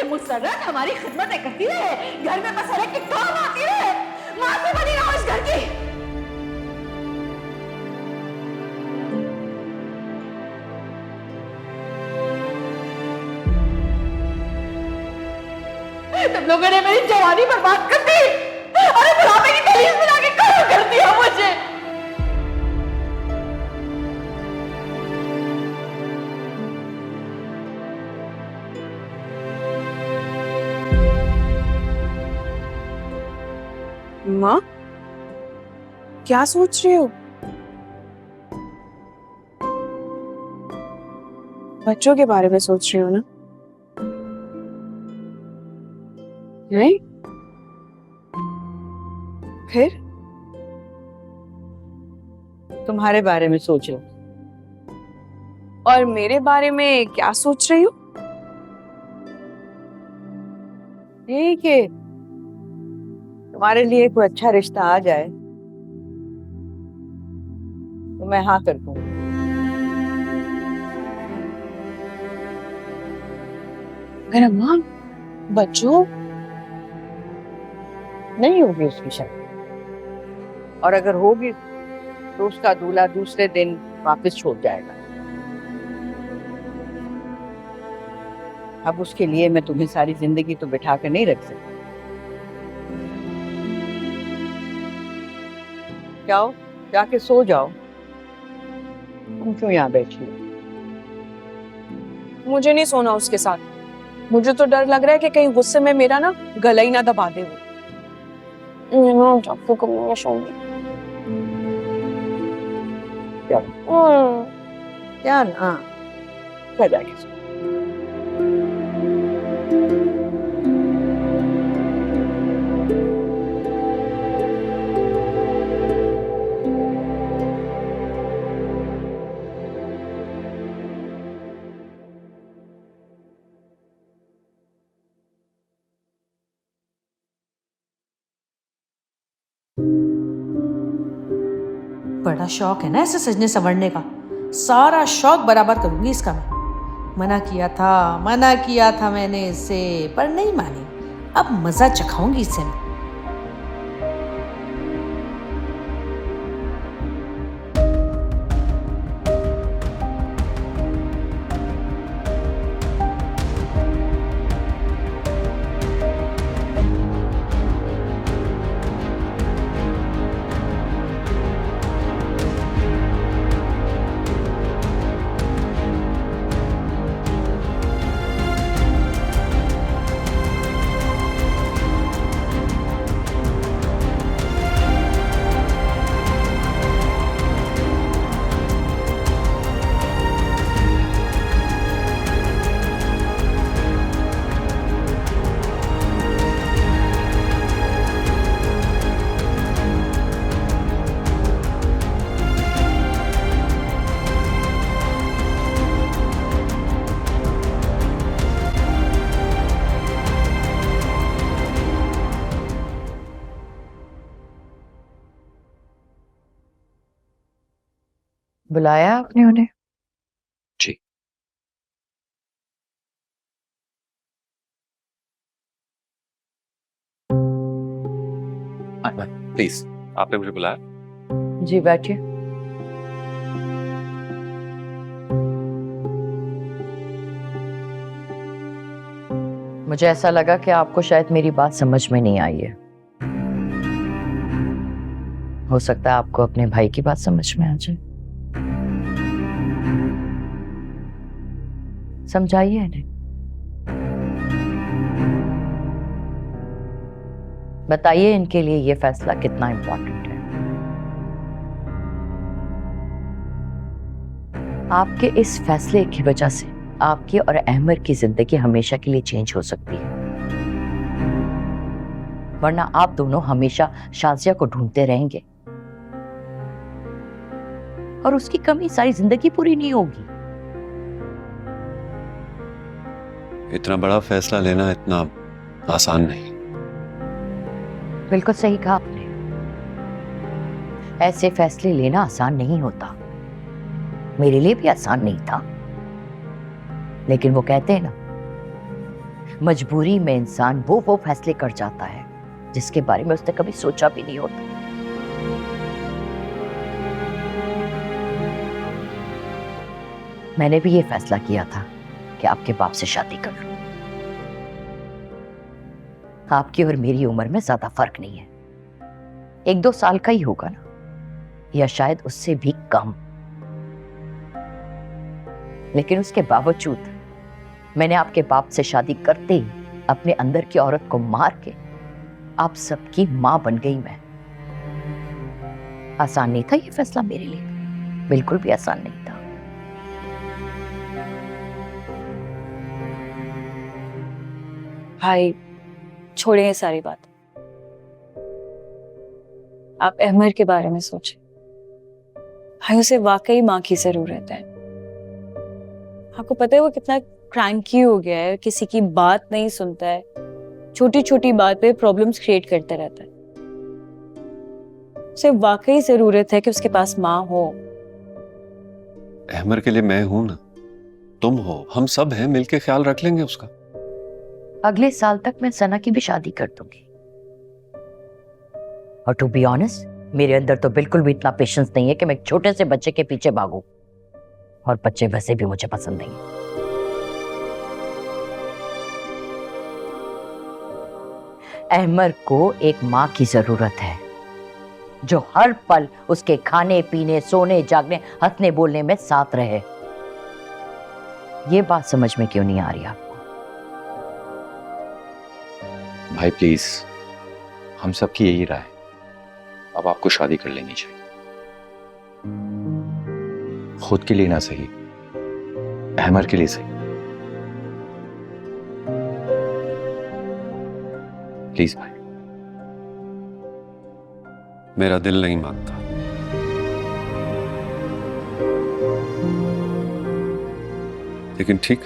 मुसर्रत हमारी खिदमतें करती रहे, घर में मसले के काम आती रहे, माँ से बनी ना इस घर की। तुम लोगों ने मेरी जवानी बर्बाद कर दी। अरे बुढ़ापे की कलीस बना के कहाँ कर दिया मुझे। माँ, क्या सोच रहे हो? बच्चों के बारे में सोच रही हो ना? नहीं? फिर? तुम्हारे बारे में सोचो। और मेरे बारे में क्या सोच रही हो? ठीक है, तुम्हारे लिए कोई अच्छा रिश्ता आ जाए तो मैं हाँ कर दूँ। अगर अम्मा, बच्चों नहीं होगी उसकी शादी, और अगर होगी तो उसका दूल्हा दूसरे दिन वापस छोड़ जाएगा। अब उसके लिए मैं तुम्हें सारी जिंदगी तो बिठा कर नहीं रख सकती। जाओ, जाके सो जाओ। तुम क्यों यहाँ बैठी हो? मुझे नहीं सोना उसके साथ। मुझे तो डर लग रहा है कि कहीं गुस्से में मेरा ना गला ही ना दबा दे वो। आपको कब सोऊंगी? क्या ना, क्या जाके सो। बड़ा शौक है ना ऐसे सजने संवरने का, सारा शौक बराबर करूंगी इसका मैं। मना किया था मैंने इसे, पर नहीं मानी। अब मजा चखाऊंगी इससे मैं। बुलाया आपने उन्हें? जी। प्लीज, आपने मुझे बुलाया? जी बैठिए। मुझे ऐसा लगा कि आपको शायद मेरी बात समझ में नहीं आई है। हो सकता है आपको अपने भाई की बात समझ में आ जाए। समझाइए इन्हें, बताइए इनके लिए ये फैसला कितना इंपॉर्टेंट है। आपके इस फैसले की वजह से आपकी और अहमद की जिंदगी हमेशा के लिए चेंज हो सकती है, वरना आप दोनों हमेशा शाजिया को ढूंढते रहेंगे और उसकी कमी सारी जिंदगी पूरी नहीं होगी। इतना बड़ा फैसला लेना इतना आसान नहीं। बिल्कुल सही कहा आपने, ऐसे फैसले लेना आसान नहीं होता। मेरे लिए भी आसान नहीं था, लेकिन वो कहते हैं ना, मजबूरी में इंसान वो फैसले कर जाता है जिसके बारे में उसने कभी सोचा भी नहीं होता। मैंने भी ये फैसला किया था कि आपके बाप से शादी कर लूं। आपकी और मेरी उम्र में ज्यादा फर्क नहीं है, 1-2 साल का ही होगा ना, या शायद उससे भी कम। लेकिन उसके बावजूद मैंने आपके बाप से शादी करते ही अपने अंदर की औरत को मार के आप सबकी मां बन गई मैं। आसान नहीं था ये फैसला मेरे लिए, बिल्कुल भी आसान नहीं था। भाई छोड़े ये सारी बात, आप अहमर के बारे में सोचें। भाई उसे वाकई माँ की जरूरत है। आपको पता है वो कितना क्रैंकी हो गया है, किसी की बात नहीं सुनता है, छोटी छोटी बात पे प्रॉब्लम्स क्रिएट करता रहता है। उसे वाकई जरूरत है कि उसके पास माँ हो। अहमर के लिए मैं हूं ना, तुम हो, हम सब हैं, मिलके ख्याल रख लेंगे उसका। अगले साल तक मैं सना की भी शादी कर दूंगी। और टू बी ऑनेस्ट, मेरे अंदर तो बिल्कुल भी इतना पेशेंस नहीं है कि मैं एक छोटे से बच्चे के पीछे भागूं, और बच्चे वैसे भी मुझे पसंद नहीं है। अहमर को एक मां की जरूरत है जो हर पल उसके खाने पीने, सोने, जागने, हंसने बोलने में साथ रहे। ये बात समझ में क्यों नहीं आ रही आपको? भाई प्लीज, हम सबकी यही राय है, अब आपको शादी कर लेनी चाहिए। खुद के लिए ना सही, अहमर के लिए सही। प्लीज भाई। मेरा दिल नहीं मांगता, लेकिन ठीक,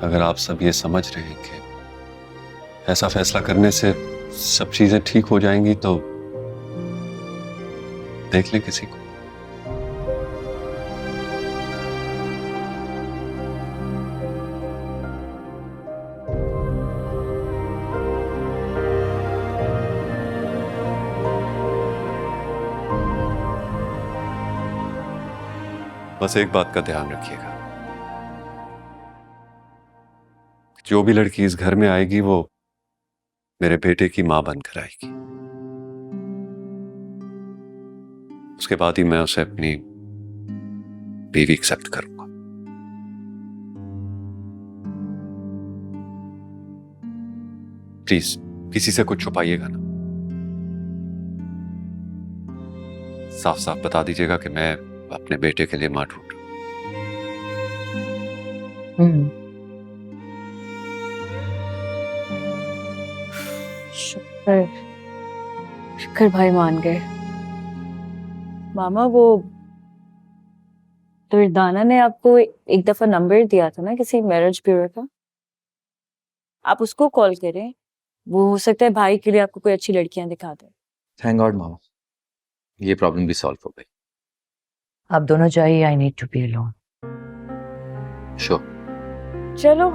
अगर आप सब ये समझ रहे हैं कि ऐसा फैसला करने से सब चीजें ठीक हो जाएंगी तो देख लें किसी को। बस एक बात का ध्यान रखिएगा, जो भी लड़की इस घर में आएगी वो मेरे बेटे की मां बनकर आएगी। उसके बाद ही मैं उसे अपनी बीवी एक्सेप्ट करूंगा। प्लीज किसी से कुछ छुपाइएगा ना, साफ साफ बता दीजिएगा कि मैं अपने बेटे के लिए मां ढूंढ रहा हूं। शुक्र भाई मान गए। मामा, वो दुर्दाना ने आपको एक दफा नंबर दिया था ना किसी मैरिज ब्यूरो का, आप उसको कॉल करें, वो हो सकता है भाई के लिए आपको कोई अच्छी लड़कियां दिखा दे। थैंक गॉड मामा, ये प्रॉब्लम भी सॉल्व हो गई। आप दोनों जाइए, I need to be alone. Sure. चलो